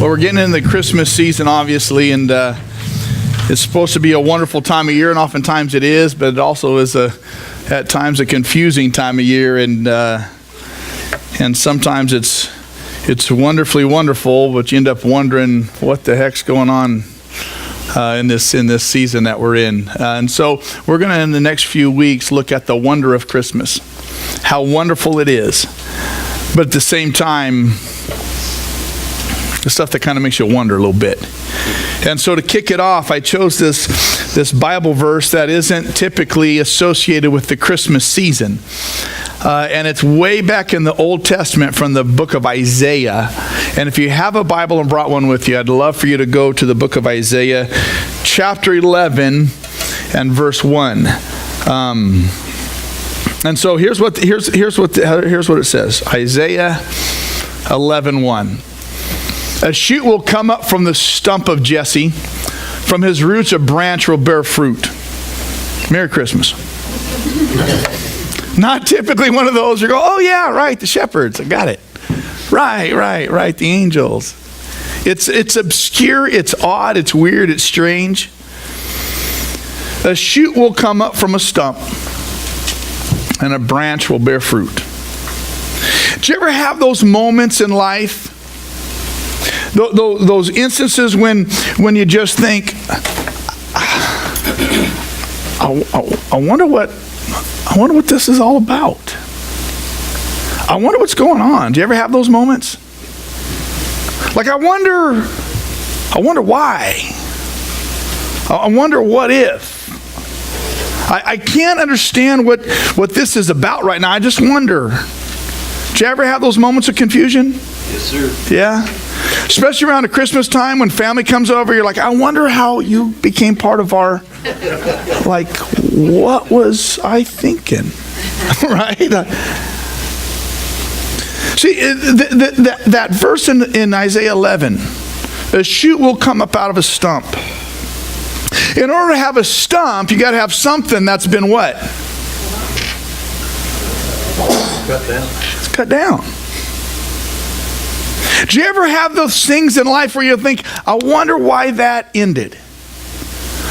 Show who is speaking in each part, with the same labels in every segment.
Speaker 1: Well, we're getting into the Christmas season, obviously, and it's supposed to be a wonderful time of year, and oftentimes it is, but it also is at times a confusing time of year, and sometimes it's wonderfully wonderful, but you end up wondering what the heck's going on in this season that we're in. And so we're going to, in the next few weeks, look at the wonder of Christmas, how wonderful it is, but at the same time, the stuff that kind of makes you wonder a little bit. And so to kick it off, I chose this Bible verse that isn't typically associated with the Christmas season. And it's way back in the Old Testament from the book of Isaiah. And if you have a Bible and brought one with you, I'd love for you to go to the book of Isaiah, chapter 11 and verse 1. And so here's what it says. Isaiah 11:1. A shoot will come up from the stump of Jesse. From his roots a branch will bear fruit. Merry Christmas. Not typically one of those you go, oh yeah, right, the shepherds, I got it. Right, the angels. It's obscure, it's odd, it's weird, it's strange. A shoot will come up from a stump, and a branch will bear fruit. Do you ever have those moments in life? Those instances when you just think, I wonder what this is all about. I wonder what's going on. Do you ever have those moments? Like I wonder why. I wonder what if. I can't understand what this is about right now. I just wonder. Do you ever have those moments of confusion?
Speaker 2: Yes, sir.
Speaker 1: Yeah? Especially around the Christmas time when family comes over, you're like, I wonder how you became part of our, like, what was I thinking? Right? See, that verse in Isaiah 11, a shoot will come up out of a stump. In order to have a stump, you got to have something that's been what?
Speaker 2: Cut down.
Speaker 1: It's cut down. Do you ever have those things in life where you think, I wonder why that ended?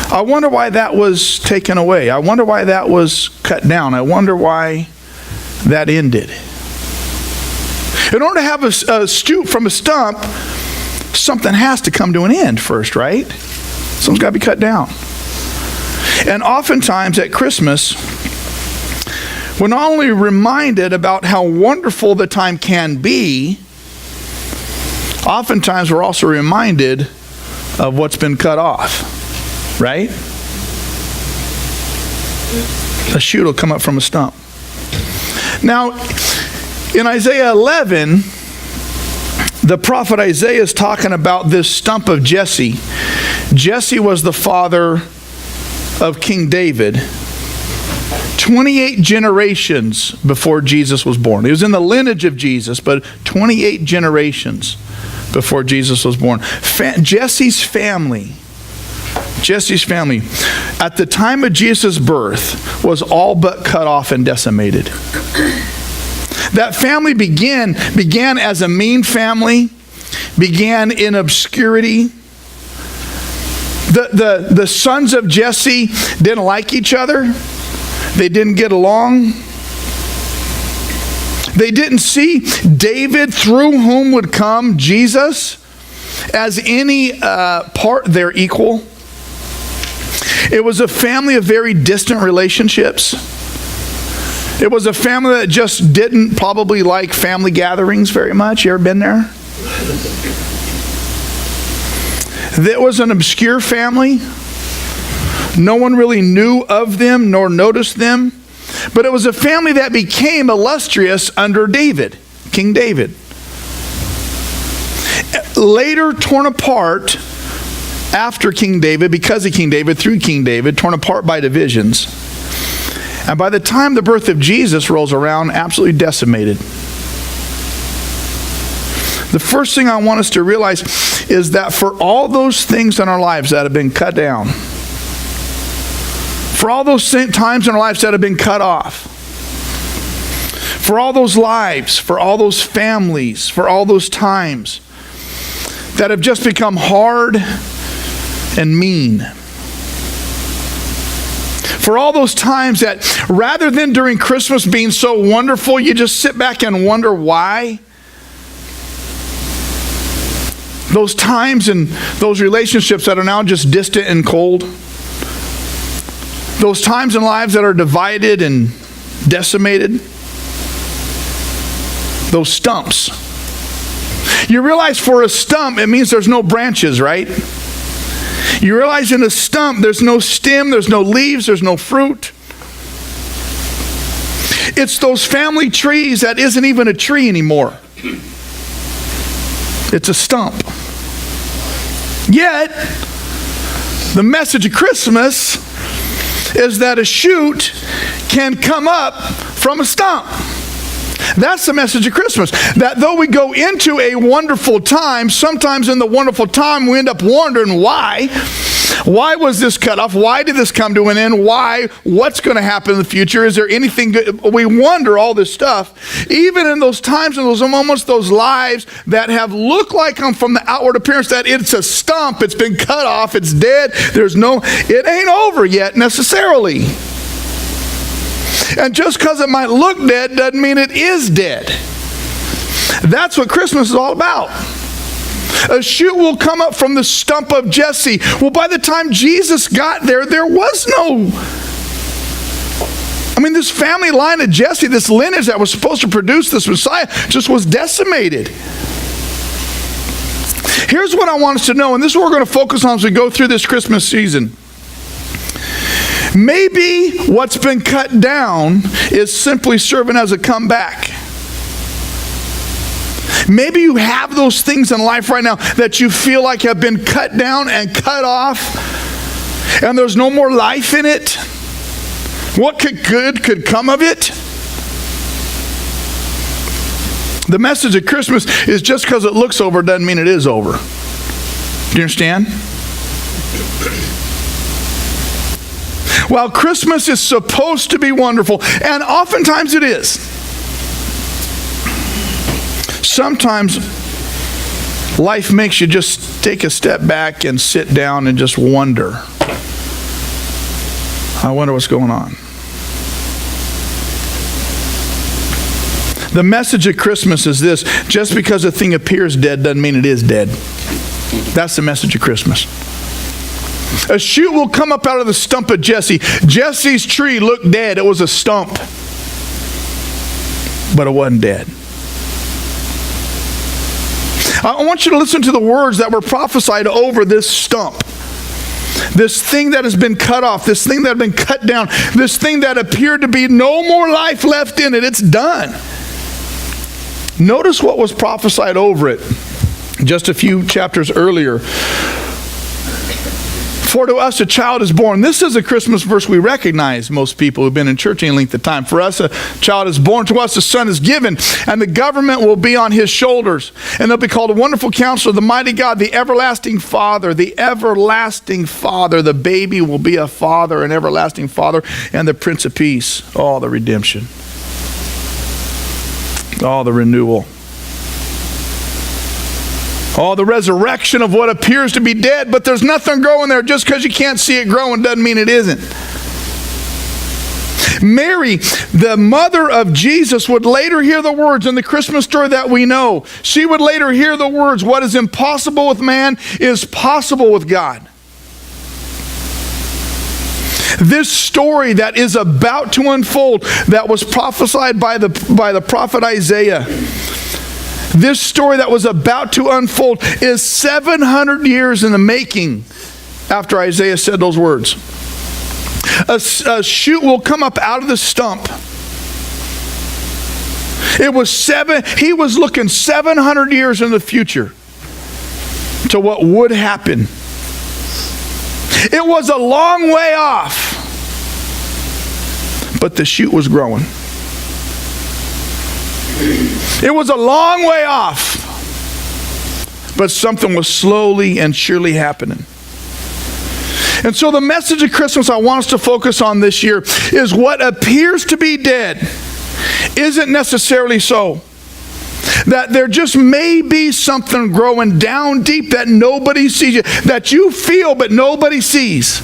Speaker 1: I wonder why that was taken away. I wonder why that was cut down. I wonder why that ended. In order to have a shoot from a stump, something has to come to an end first, right? Something's got to be cut down. And oftentimes at Christmas, we're not only reminded about how wonderful the time can be, oftentimes we're also reminded of what's been cut off, right? A shoot will come up from a stump. Now, in Isaiah 11, the prophet Isaiah is talking about this stump of Jesse. Jesse was the father of King David. 28 generations before Jesus was born. He was in the lineage of Jesus, but 28 generations before Jesus was born. Jesse's family, at the time of Jesus' birth, was all but cut off and decimated. That family began as a mean family, began in obscurity. The sons of Jesse didn't like each other. They didn't get along. They didn't see David, through whom would come Jesus, as any part their equal. It was a family of very distant relationships. It was a family that just didn't probably like family gatherings very much. You ever been there? That was an obscure family. No one really knew of them nor noticed them. But it was a family that became illustrious under David, King David. Later torn apart after King David, because of King David, through King David, torn apart by divisions. And by the time the birth of Jesus rolls around, absolutely decimated. The first thing I want us to realize is that for all those things in our lives that have been cut down, for all those times in our lives that have been cut off, for all those lives, for all those families, for all those times, that have just become hard and mean. For all those times that rather than during Christmas being so wonderful, you just sit back and wonder why. Those times and those relationships that are now just distant and cold. Those times in lives that are divided and decimated. Those stumps. You realize for a stump, it means there's no branches, right? You realize in a stump, there's no stem, there's no leaves, there's no fruit. It's those family trees that isn't even a tree anymore. It's a stump. Yet, the message of Christmas is that a shoot can come up from a stump. That's the message of Christmas. That though we go into a wonderful time, sometimes in the wonderful time we end up wondering why. Why was this cut off? Why did this come to an end? Why? What's going to happen in the future? Is there anything good? We wonder all this stuff. Even in those times, in those moments, those lives that have looked like them from the outward appearance that it's a stump, it's been cut off, it's dead, it ain't over yet necessarily. And just because it might look dead doesn't mean it is dead. That's what Christmas is all about. A shoot will come up from the stump of Jesse. Well, by the time Jesus got there, there was no... this family line of Jesse, this lineage that was supposed to produce this Messiah, just was decimated. Here's what I want us to know, and this is what we're going to focus on as we go through this Christmas season. Maybe what's been cut down is simply serving as a comeback. Maybe you have those things in life right now that you feel like have been cut down and cut off, and there's no more life in it. What could come of it? The message of Christmas is just because it looks over doesn't mean it is over. Do you understand? While Christmas is supposed to be wonderful, and oftentimes it is, sometimes life makes you just take a step back and sit down and just wonder. I wonder what's going on. The message of Christmas is this: just because a thing appears dead doesn't mean it is dead. That's the message of Christmas. A shoot will come up out of the stump of Jesse. Jesse's tree looked dead. It was a stump. But it wasn't dead. I want you to listen to the words that were prophesied over this stump. This thing that has been cut off, this thing that has been cut down, this thing that appeared to be no more life left in it. It's done. Notice what was prophesied over it just a few chapters earlier. For to us a child is born. This is a Christmas verse we recognize, most people who've been in church any length of time. For us a child is born, to us a son is given, and the government will be on his shoulders. And they'll be called a Wonderful Counselor, the Mighty God, the Everlasting Father, the Everlasting Father. The baby will be a father, an everlasting Father, and the Prince of Peace. Oh, the redemption. Oh, the renewal. Oh, the resurrection of what appears to be dead, but there's nothing growing there. Just because you can't see it growing doesn't mean it isn't. Mary, the mother of Jesus, would later hear the words in the Christmas story that we know. She would later hear the words, what is impossible with man is possible with God. This story that is about to unfold, that was prophesied by the prophet Isaiah, this story that was about to unfold is 700 years in the making after Isaiah said those words. A shoot will come up out of the stump. He was looking 700 years in the future to what would happen. It was a long way off, but the shoot was growing. It was a long way off, but something was slowly and surely happening. And so the message of Christmas I want us to focus on this year is what appears to be dead isn't necessarily so. that there just may be something growing down deep that nobody sees, you, that you feel but nobody sees.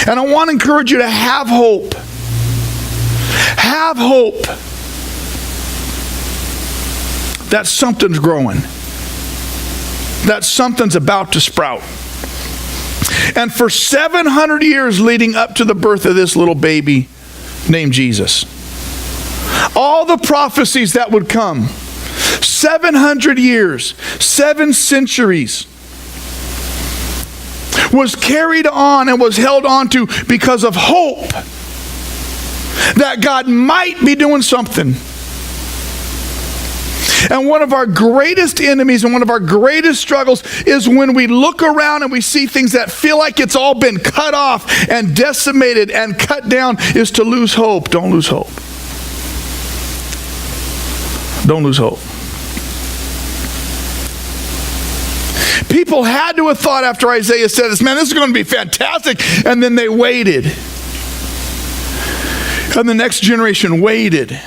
Speaker 1: And I want to encourage you to have hope. Have hope that something's growing, that something's about to sprout. And for 700 years leading up to the birth of this little baby named Jesus, all the prophecies that would come, 700 years, 7 centuries, was carried on and was held on to because of hope that God might be doing something. And one of our greatest enemies and one of our greatest struggles is when we look around and we see things that feel like it's all been cut off and decimated and cut down, is to lose hope. Don't lose hope. Don't lose hope. People had to have thought after Isaiah said this, man, this is going to be fantastic. And then they waited. And the next generation waited.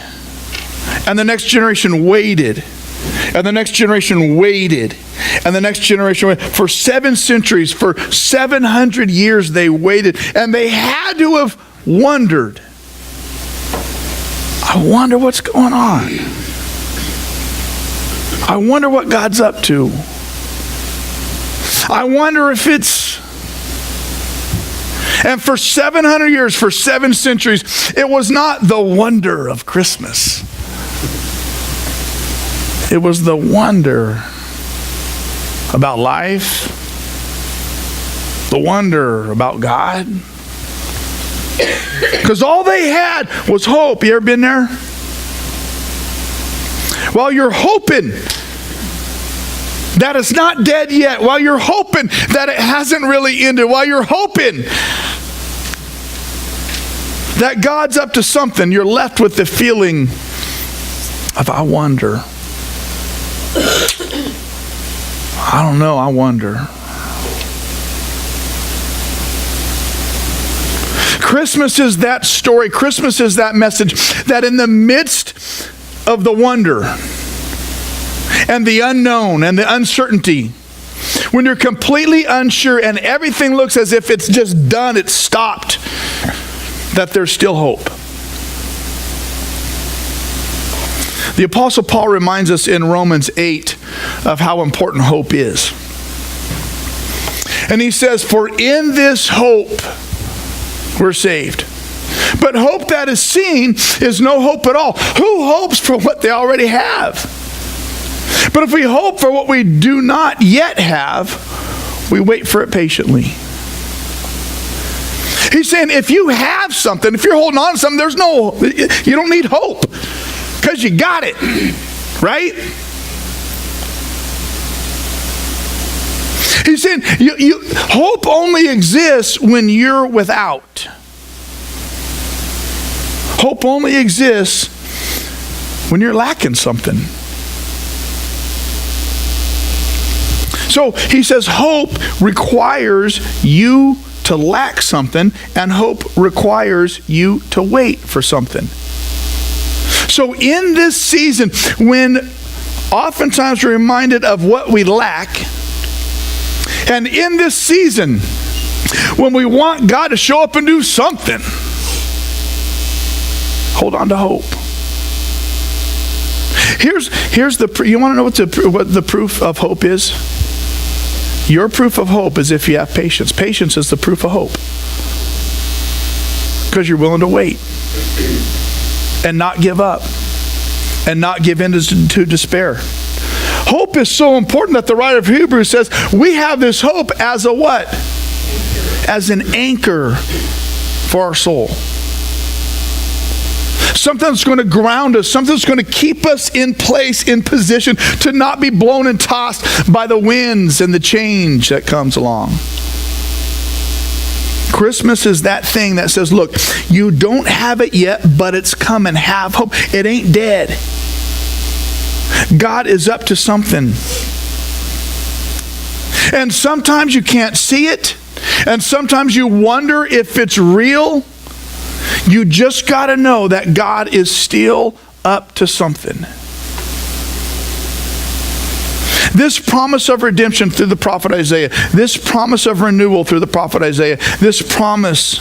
Speaker 1: And the next generation waited. And the next generation waited. And the next generation waited. For 7 centuries, for 700 years they waited. And they had to have wondered, I wonder what's going on. I wonder what God's up to. I wonder if it's... And for 700 years, for 7 centuries, it was not the wonder of Christmas. It was the wonder about life, the wonder about God. Because all they had was hope. You ever been there? While you're hoping that it's not dead yet, while you're hoping that it hasn't really ended, while you're hoping that God's up to something, you're left with the feeling of, I wonder. I don't know, I wonder. Christmas is that story. Christmas is that message that in the midst of the wonder and the unknown and the uncertainty, when you're completely unsure and everything looks as if it's just done, it's stopped, that there's still hope. The Apostle Paul reminds us in Romans 8 of how important hope is. And he says, for in this hope we're saved. But hope that is seen is no hope at all. Who hopes for what they already have? But if we hope for what we do not yet have, we wait for it patiently. He's saying if you have something, if you're holding on to something, you don't need hope because you got it, right? He's saying hope only exists when you're without. Hope only exists when you're lacking something. So he says hope requires you to lack something, and hope requires you to wait for something. So in this season, when oftentimes we're reminded of what we lack, and in this season, when we want God to show up and do something, hold on to hope. Here's the you want to know what the proof of hope is? Your proof of hope is if you have patience. Patience is the proof of hope. Because you're willing to wait and not give up and not give in to despair. Hope is so important that the writer of Hebrews says we have this hope as a what? As an anchor for our soul. Something that's going to ground us, something that's going to keep us in place, in position, to not be blown and tossed by the winds and the change that comes along. Christmas is that thing that says, look, you don't have it yet, but it's coming. Have hope. It ain't dead. God is up to something. And sometimes you can't see it, and sometimes you wonder if it's real. You just got to know that God is still up to something. This promise of redemption through the prophet Isaiah, this promise of renewal through the prophet Isaiah, this promise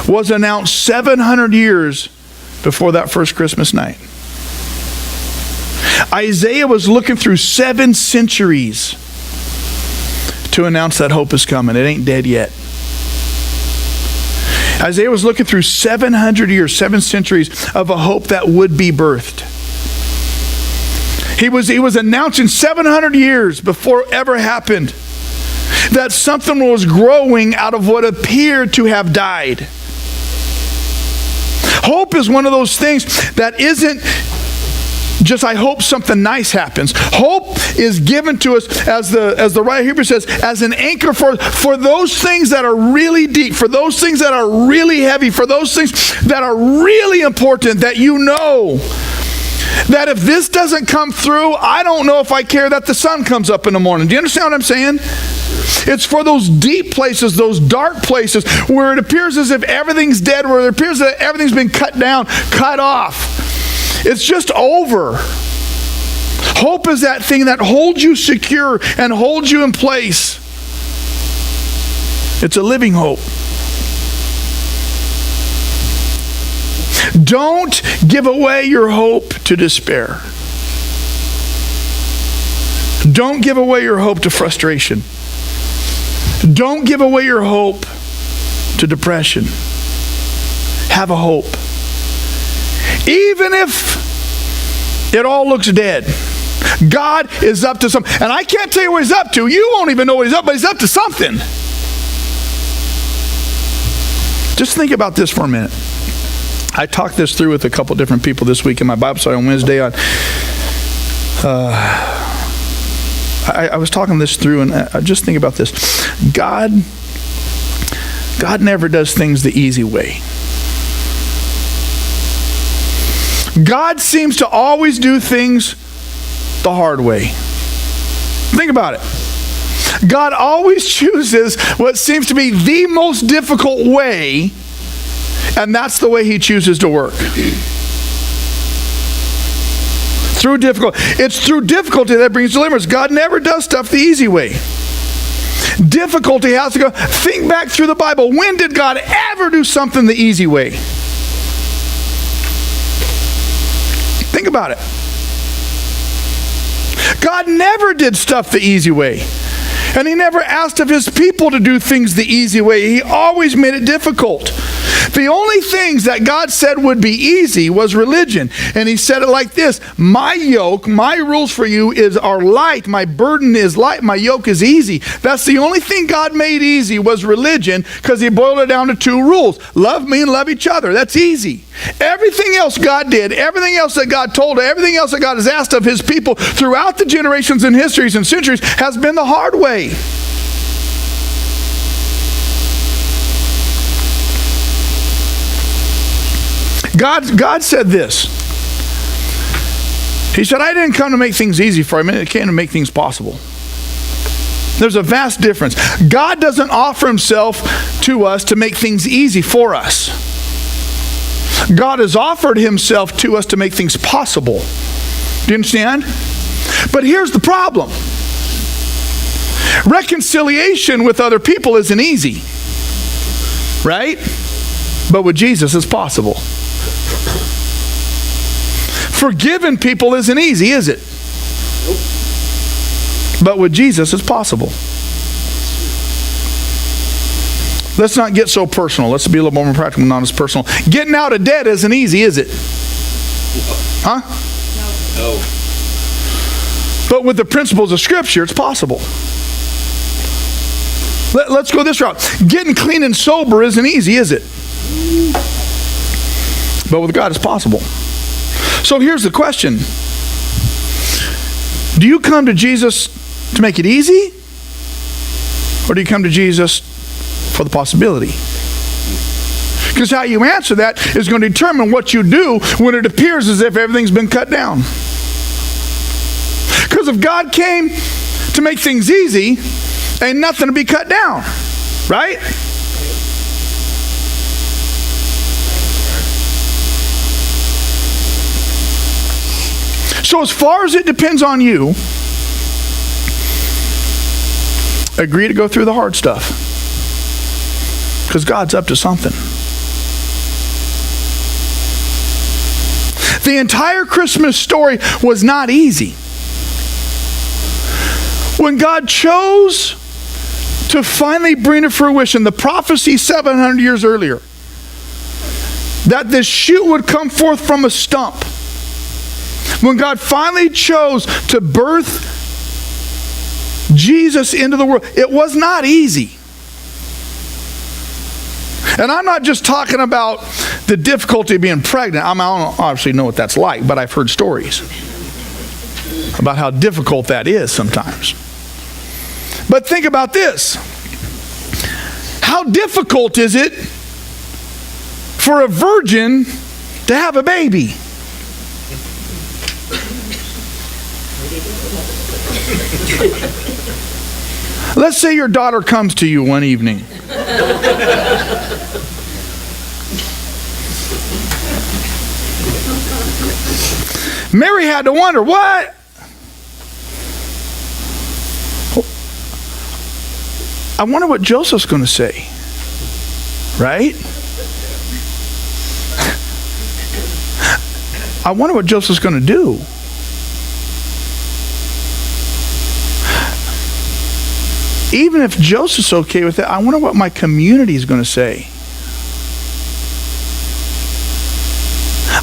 Speaker 1: was announced 700 years before that first Christmas night. Isaiah was looking through 7 centuries to announce that hope is coming. It ain't dead yet. Isaiah was looking through 700 years, 7 centuries of a hope that would be birthed. He was announcing 700 years before it ever happened that something was growing out of what appeared to have died. Hope is one of those things that isn't just, I hope something nice happens. Hope is given to us, as the writer of Hebrews says, as an anchor for those things that are really deep, for those things that are really heavy, for those things that are really important, that you know that if this doesn't come through, I don't know if I care that the sun comes up in the morning. Do you understand what I'm saying? It's for those deep places, those dark places where it appears as if everything's dead, where it appears that everything's been cut down, cut off. It's just over. Hope is that thing that holds you secure and holds you in place. It's a living hope. Don't give away your hope to despair. Don't give away your hope to frustration. Don't give away your hope to depression. Have a hope. Even if it all looks dead, God is up to something. And I can't tell you what He's up to. You won't even know what He's up, but He's up to something. Just think about this for a minute. I talked this through with a couple different people this week in my Bible study on Wednesday. I was talking this through, and just think about this. God never does things the easy way. God seems to always do things the hard way. Think about it. God always chooses what seems to be the most difficult way, and that's the way He chooses to work. It's through difficulty that brings deliverance. God never does stuff the easy way. Difficulty has to go. Think back through the Bible. When did God ever do something the easy way? Think about it. God never did stuff the easy way. And He never asked of His people to do things the easy way. He always made it difficult. The only things that God said would be easy was religion. And He said it like this: my yoke, my rules for you are light. My burden is light. My yoke is easy. That's the only thing God made easy was religion, because He boiled it down to 2 rules. Love me and love each other. That's easy. Everything else God did, everything else that God told, everything else that God has asked of His people throughout the generations and histories and centuries has been the hard way. God said this. He said, I didn't come to make things easy for you. I came to make things possible. There's a vast difference. God doesn't offer Himself to us to make things easy for us. God has offered Himself to us to make things possible. Do you understand? But here's the problem. Reconciliation with other people isn't easy. Right? But with Jesus, it's possible. Forgiving people isn't easy, is it? Nope. But with Jesus, it's possible. Let's not get so personal. Let's be a little more practical, not as personal. Getting out of debt isn't easy, is it? Huh?
Speaker 2: No.
Speaker 1: But with the principles of Scripture, it's possible. Let's go this route. Getting clean and sober isn't easy, is it? But with God, it's possible. So here's the question. Do you come to Jesus to make it easy? Or do you come to Jesus for the possibility? Because how you answer that is going to determine what you do when it appears as if everything's been cut down. Because if God came to make things easy, ain't nothing to be cut down. Right? So as far as it depends on you, agree to go through the hard stuff. Because God's up to something. The entire Christmas story was not easy. When God chose to finally bring to fruition the prophecy 700 years earlier, that this shoot would come forth from a stump. When God finally chose to birth Jesus into the world, it was not easy. And I'm not just talking about the difficulty of being pregnant. I don't obviously know what that's like, but I've heard stories about how difficult that is sometimes. But think about this. How difficult is it for a virgin to have a baby? Let's say your daughter comes to you one evening. Mary had to wonder, what? I wonder what Joseph's going to say. Right? I wonder what Joseph's going to do. Even if Joseph's okay with it, I wonder what my community is going to say.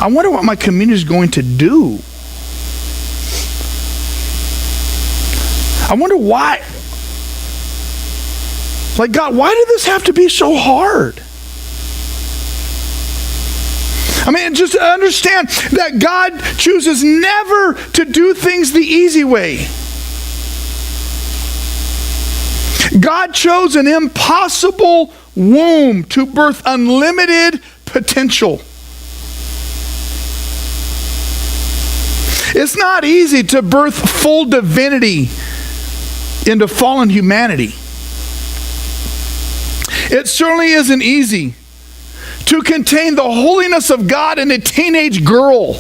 Speaker 1: I wonder what my community is going to do. I wonder why. Like, God, why did this have to be so hard? I mean, just understand that God chooses never to do things the easy way. God chose an impossible womb to birth unlimited potential. It's not easy to birth full divinity into fallen humanity. It certainly isn't easy to contain the holiness of God in a teenage girl.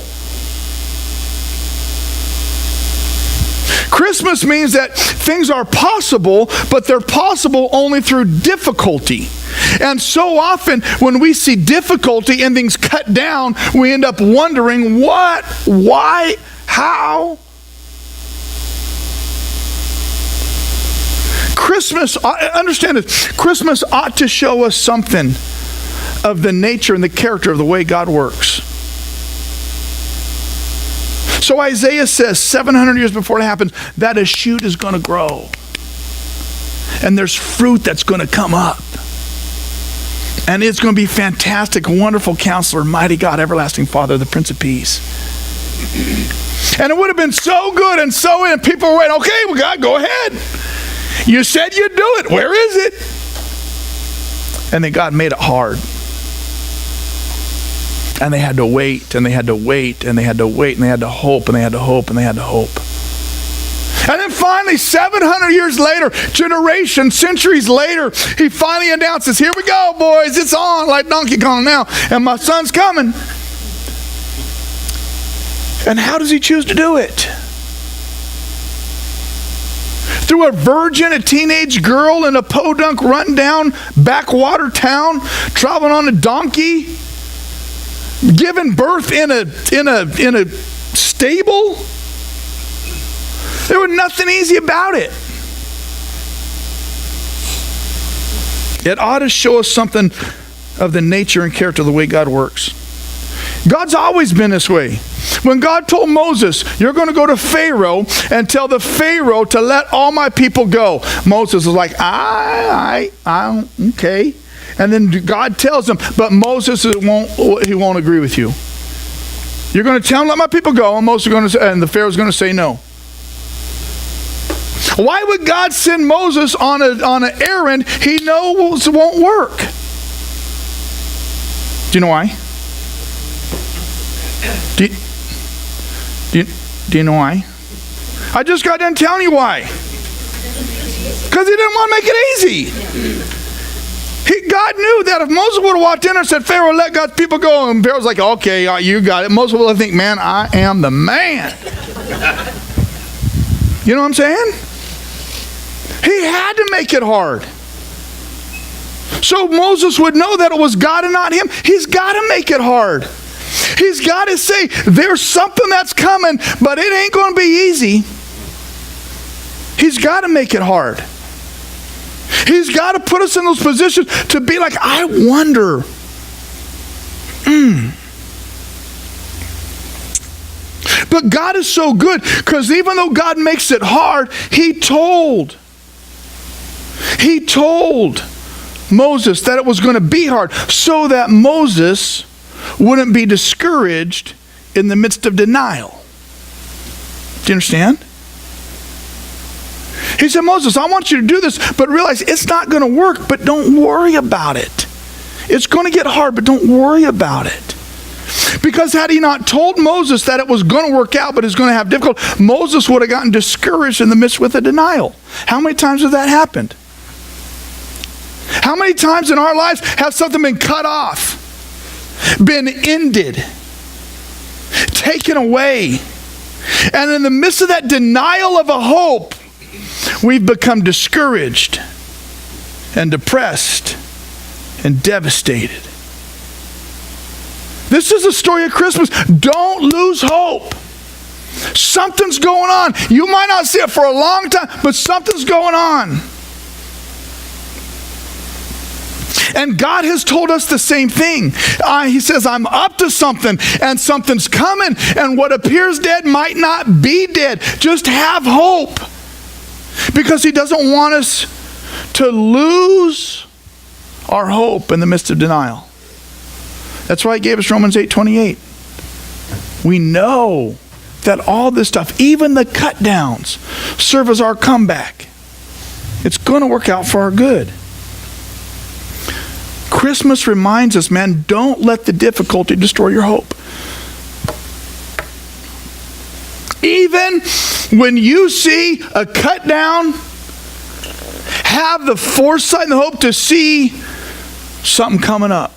Speaker 1: Christmas means that things are possible, but they're possible only through difficulty. And so often when we see difficulty and things cut down, we end up wondering what, why, how. Christmas, understand this, Christmas ought to show us something of the nature and the character of the way God works. So Isaiah says 700 years before it happens that a shoot is going to grow. And there's fruit that's going to come up. And it's going to be fantastic, wonderful Counselor, mighty God, everlasting Father, the Prince of Peace. And it would have been so good and so in. People were waiting, okay, well, God, go ahead. You said you'd do it. Where is it? And then God made it hard. And they had to wait, and they had to wait, and they had to wait, and they had to hope, and they had to hope, and they had to hope. And then finally, 700 years later, generations, centuries later, he finally announces, here we go, boys, it's on, like Donkey Kong now, and my son's coming. And how does he choose to do it? Through a virgin, a teenage girl in a podunk, run-down backwater town, traveling on a donkey, giving birth in a stable. There was nothing easy about it. It ought to show us something of the nature and character of the way God works. God's always been this way. When God told Moses, you're going to go to Pharaoh and tell the Pharaoh to let all my people go. Moses was like, okay. And then God tells him, but Moses won't agree with you. You're going to tell him, let my people go, and the Pharaoh's going to say no. Why would God send Moses on an errand he knows won't work? Do you know why? Do you know why? I just got done telling you why. Because he didn't want to make it easy. God knew that if Moses would have walked in and said, Pharaoh, let God's people go, and Pharaoh's like, okay, you got it. Moses would have think, man, I am the man. You know what I'm saying? He had to make it hard. So Moses would know that it was God and not him. He's got to make it hard. He's got to say, there's something that's coming, but it ain't going to be easy. He's got to make it hard. He's got to put us in those positions to be like, I wonder. But God is so good, because even though God makes it hard, He told Moses that it was going to be hard, so that Moses wouldn't be discouraged in the midst of denial. Do you understand? He said, Moses, I want you to do this, but realize it's not going to work, but don't worry about it. It's going to get hard, but don't worry about it. Because had he not told Moses that it was going to work out, but it's going to have difficulty, Moses would have gotten discouraged in the midst with a denial. How many times has that happened? How many times in our lives has something been cut off, been ended, taken away? And in the midst of that denial of a hope, we've become discouraged and depressed and devastated. This is the story of Christmas. Don't lose hope. Something's going on. You might not see it for a long time, but something's going on. And God has told us the same thing. He says, I'm up to something, and something's coming, and what appears dead might not be dead. Just have hope. Because He doesn't want us to lose our hope in the midst of denial. That's why He gave us Romans 8:28. We know that all this stuff, even the cut downs, serve as our comeback. It's going to work out for our good. Christmas reminds us, man, don't let the difficulty destroy your hope. Even when you see a cut down, have the foresight and the hope to see something coming up.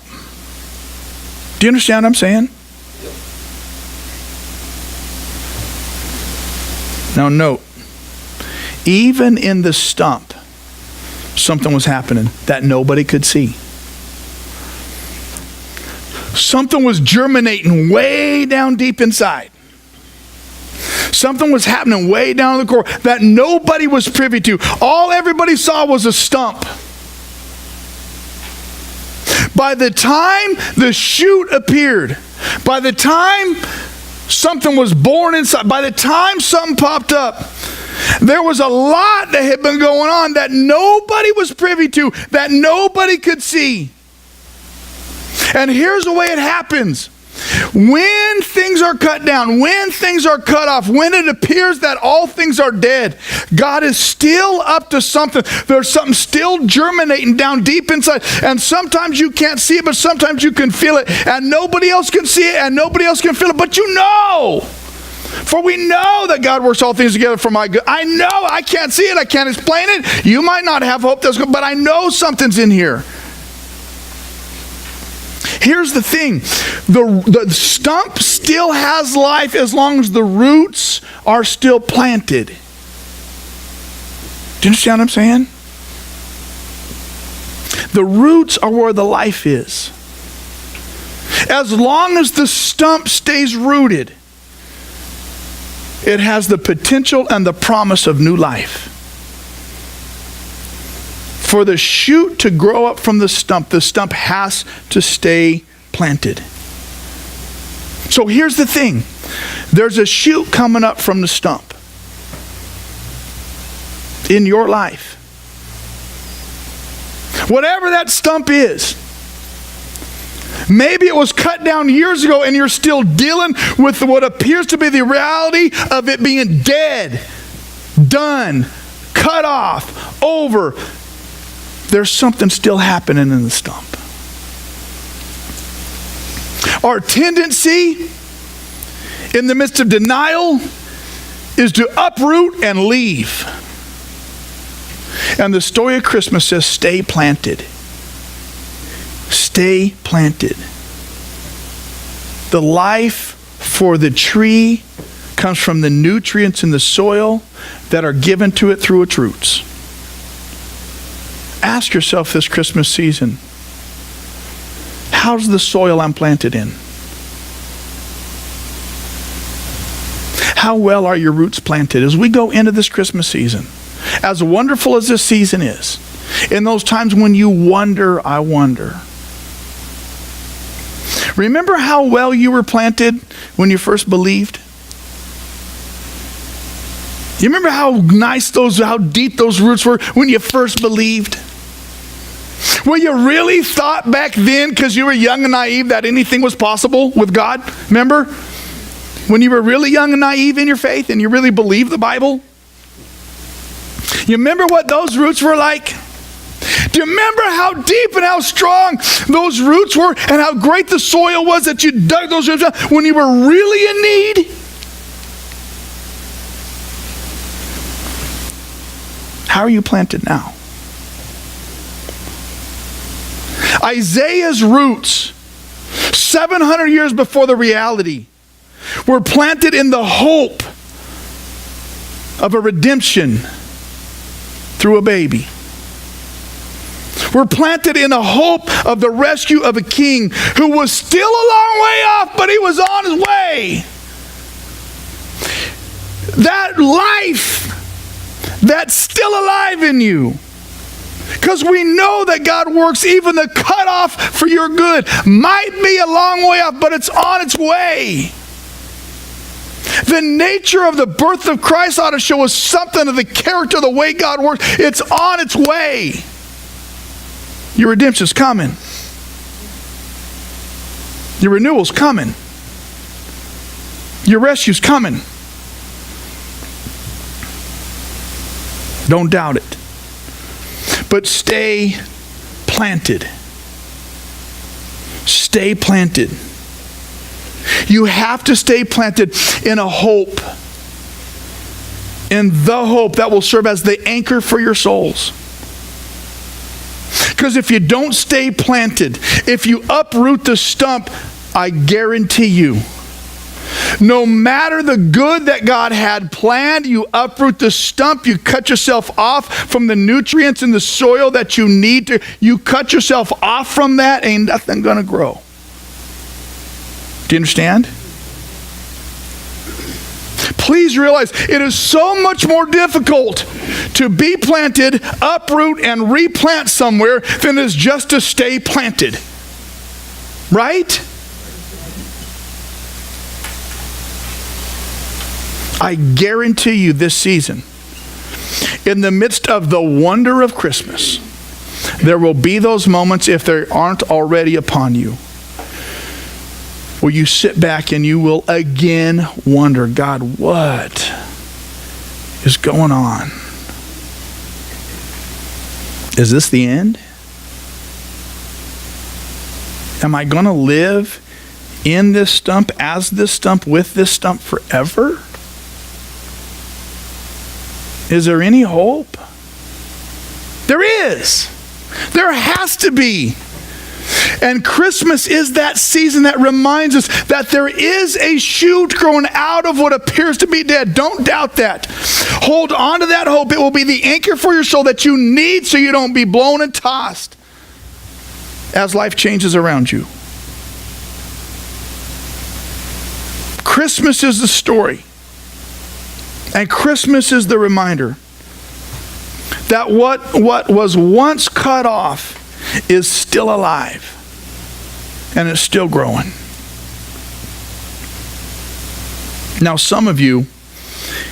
Speaker 1: Do you understand what I'm saying? Now note, even in the stump, something was happening that nobody could see. Something was germinating way down deep inside. Something was happening way down in the core that nobody was privy to. All everybody saw was a stump. By the time the shoot appeared, by the time something was born inside, by the time something popped up, there was a lot that had been going on that nobody was privy to, that nobody could see. And here's the way it happens. When things are cut down, when things are cut off, when it appears that all things are dead, God is still up to something. There's something still germinating down deep inside. And sometimes you can't see it, but sometimes you can feel it. And nobody else can see it, and nobody else can feel it. But you know. For we know that God works all things together for my good. I know. I can't see it. I can't explain it. You might not have hope, but I know something's in here. Here's the thing. The stump still has life as long as the roots are still planted. Do you understand what I'm saying? The roots are where the life is. As long as the stump stays rooted, it has the potential and the promise of new life. For the shoot to grow up from the stump has to stay planted. So here's the thing. There's a shoot coming up from the stump in your life. Whatever that stump is. Maybe it was cut down years ago and you're still dealing with what appears to be the reality of it being dead, done, cut off, over. There's something still happening in the stump. Our tendency in the midst of denial is to uproot and leave. And the story of Christmas says, stay planted. Stay planted. The life for the tree comes from the nutrients in the soil that are given to it through its roots. Ask yourself this Christmas season, how's the soil I'm planted in? How well are your roots planted as we go into this Christmas season? As wonderful as this season is, in those times when you wonder, I wonder. Remember how well you were planted when you first believed? You remember how how deep those roots were when you first believed? Well, you really thought back then, because you were young and naive, that anything was possible with God? Remember? When you were really young and naive in your faith and you really believed the Bible? You remember what those roots were like? Do you remember how deep and how strong those roots were and how great the soil was that you dug those roots out when you were really in need? How are you planted now? Isaiah's roots, 700 years before the reality, were planted in the hope of a redemption through a baby. We're planted in a hope of the rescue of a king who was still a long way off, but he was on his way. That life that's still alive in you. Because we know that God works even the cutoff for your good. Might be a long way off, but it's on its way. The nature of the birth of Christ ought to show us something of the character, the way God works. It's on its way. Your redemption's coming. Your renewal's coming. Your rescue's coming. Don't doubt it. But stay planted. Stay planted. You have to stay planted in a hope. In the hope that will serve as the anchor for your souls. Because if you don't stay planted, if you uproot the stump, I guarantee you, no matter the good that God had planned, you uproot the stump, you cut yourself off from the nutrients in the soil that you need to, you cut yourself off from that, ain't nothing gonna grow. Do you understand? Please realize it is so much more difficult to be planted, uproot, and replant somewhere than it is just to stay planted. Right? I guarantee you this season, in the midst of the wonder of Christmas, there will be those moments, if they aren't already upon you, where you sit back and you will again wonder, God, what is going on? Is this the end? Am I going to live in this stump, as this stump, with this stump forever? Is there any hope? There is. There has to be. And Christmas is that season that reminds us that there is a shoot growing out of what appears to be dead. Don't doubt that. Hold on to that hope. It will be the anchor for your soul that you need so you don't be blown and tossed as life changes around you. Christmas is the story. And Christmas is the reminder that what was once cut off is still alive. And it's still growing. Now, some of you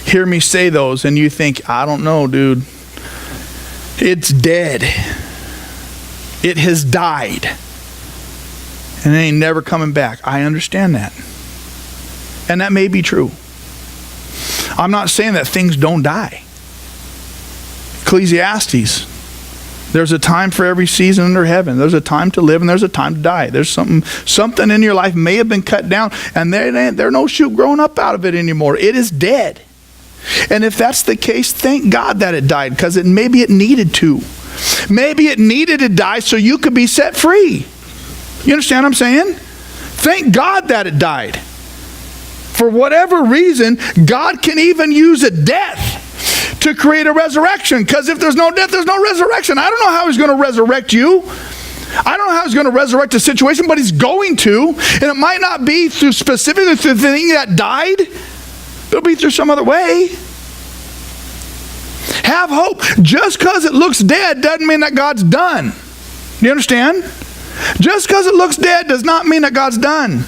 Speaker 1: hear me say those and you think, I don't know, dude. It's dead. It has died. And it ain't never coming back. I understand that. And that may be true. I'm not saying that things don't die. Ecclesiastes, there's a time for every season under heaven. There's a time to live and there's a time to die. There's something in your life may have been cut down and there's no shoot growing up out of it anymore. It is dead. And if that's the case, thank God that it died, because maybe it needed to. Maybe it needed to die so you could be set free. You understand what I'm saying? Thank God that it died. For whatever reason, God can even use a death to create a resurrection. Because if there's no death, there's no resurrection. I don't know how he's going to resurrect you. I don't know how he's going to resurrect a situation, but he's going to. And it might not be through specifically through the thing that died. It'll be through some other way. Have hope. Just because it looks dead doesn't mean that God's done. Do you understand? Just because it looks dead does not mean that God's done.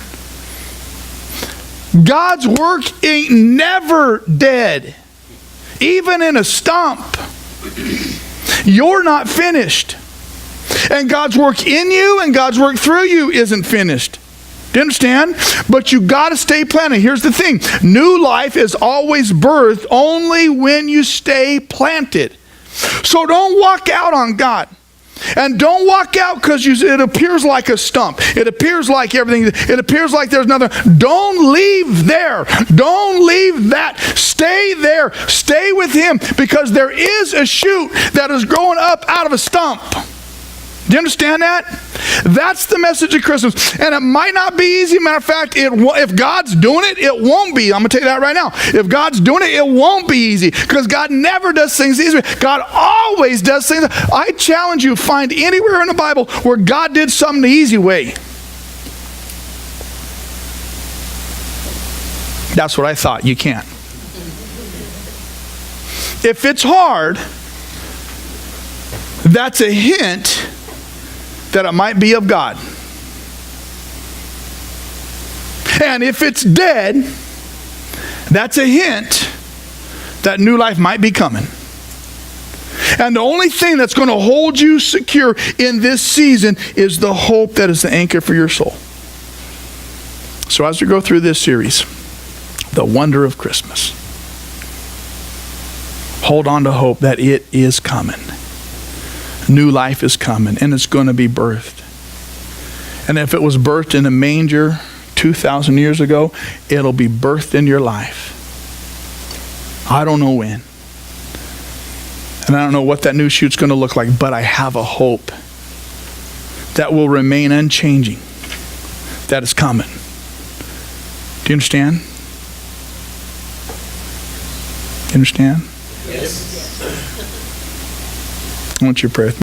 Speaker 1: God's work ain't never dead. Even in a stump, you're not finished. And God's work in you and God's work through you isn't finished. Do you understand? But you got to stay planted. Here's the thing. New life is always birthed only when you stay planted. So don't walk out on God. And don't walk out because it appears like a stump. It appears like everything. It appears like there's nothing. Don't leave there. Don't leave that. Stay there. Stay with Him, because there is a shoot that is growing up out of a stump. Do you understand that? That's the message of Christmas. And it might not be easy. Matter of fact, if God's doing it, it won't be. I'm going to tell you that right now. If God's doing it, it won't be easy, because God never does things easy. God always does things. I challenge you, find anywhere in the Bible where God did something the easy way. That's what I thought. You can't. If it's hard, that's a hint that it might be of God. And if it's dead, that's a hint that new life might be coming. And the only thing that's going to hold you secure in this season is the hope that is the anchor for your soul. So as we go through this series, the wonder of Christmas, hold on to hope that it is coming. New life is coming, and it's going to be birthed. And if it was birthed in a manger 2,000 years ago, it'll be birthed in your life. I don't know when. And I don't know what that new shoot's going to look like, but I have a hope that will remain unchanging, that is coming. Do you understand? You understand?
Speaker 2: Yes.
Speaker 1: I want you to pray with me.